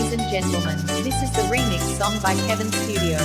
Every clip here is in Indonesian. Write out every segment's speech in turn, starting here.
Ladies and gentlemen, this is the remix song by Kevin Studio.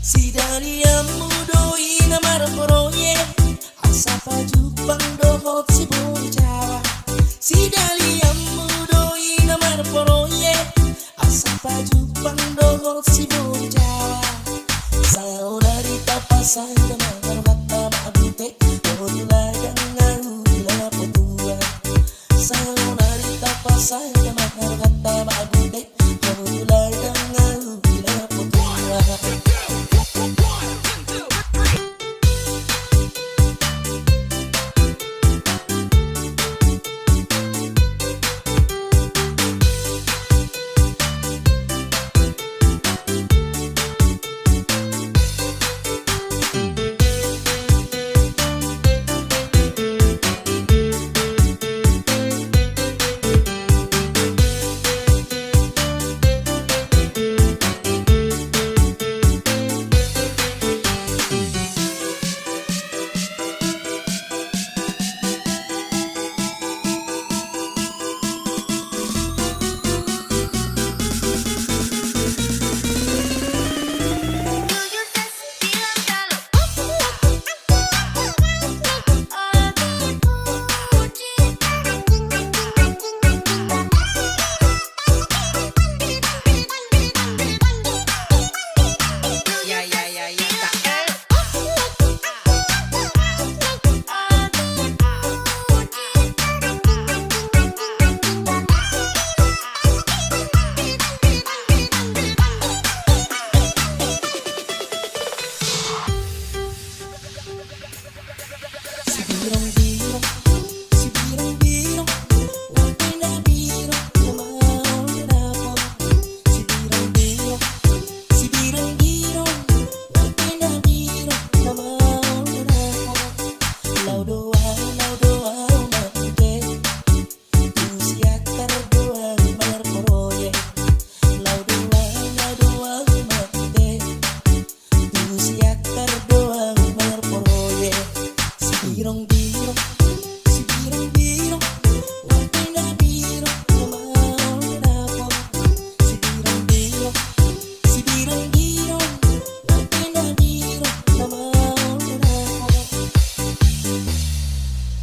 Si daliamu doi na marporoye asapa jupang dohot si buni Jawa. Si daliamu doi na marporoye asapa jupang dohot si buni Jawa. Saudari tapasan na marwata maabute odulagang ngahula putua. Saudari tapasan na marwata maabute odulagang ngahula putua.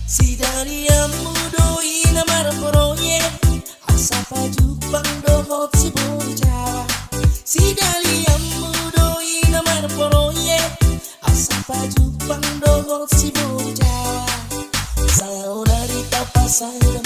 Si daliamu doi na marporoye asapa jupang dohot si buni Jawa. Si daliamu doi na marporoye asapa jupang dohot si buni Jawa. Saudari tapasan na